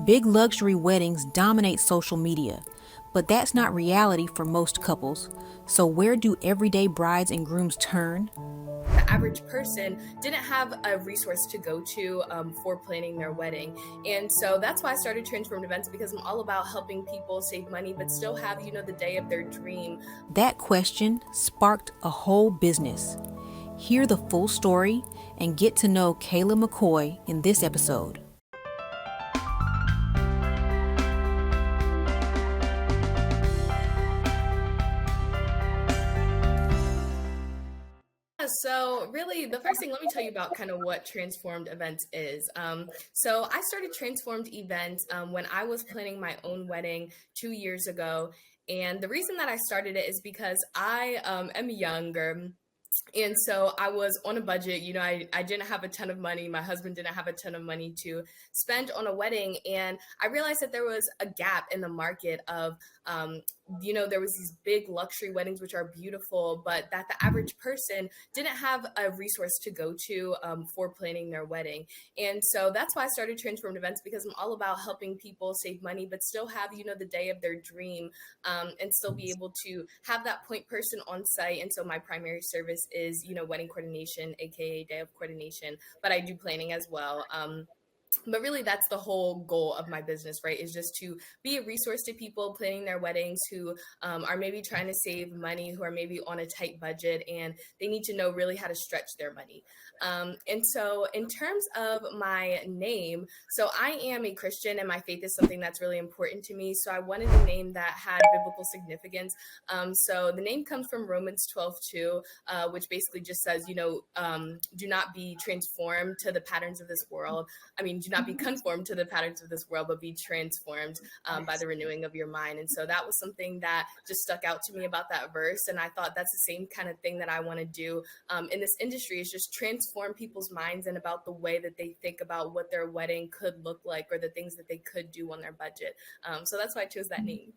Big luxury weddings dominate social media, but that's not reality for most couples. So, where do everyday brides and grooms turn? The average person didn't have a resource to go to for planning their wedding. And so that's why I started Transformed Events, because I'm all about helping people save money but still have, the day of their dream. That question sparked a whole business. Hear the full story and get to know Kayla McCoy in this episode. So really, the first thing, let me tell you about kind of what Transformed Events is. So I started Transformed Events when I was planning my own wedding 2 years ago. And the reason that I started it is because I am younger. And so I was on a budget. I didn't have a ton of money. My husband didn't have a ton of money to spend on a wedding. And I realized that there was a gap in the market of, there was these big luxury weddings, which are beautiful, but that the average person didn't have a resource to go to for planning their wedding. And so that's why I started Transformed Events, because I'm all about helping people save money, but still have, the day of their dream, and still be able to have that point person on site. And so my primary service is, wedding coordination, aka day of coordination, but I do planning as well. But really, that's the whole goal of my business, right? Is just to be a resource to people planning their weddings who are maybe trying to save money, who are maybe on a tight budget, and they need to know really how to stretch their money. And so in terms of my name, so I am a Christian and my faith is something that's really important to me. So I wanted a name that had biblical significance. So the name comes from Romans 12:2, which basically just says, do not be transformed to the patterns of this world. Do not be conformed to the patterns of this world, but be transformed by the renewing of your mind. And so that was something that just stuck out to me about that verse. And I thought that's the same kind of thing that I want to do in this industry, is just transform people's minds and about the way that they think about what their wedding could look like or the things that they could do on their budget. So that's why I chose that name.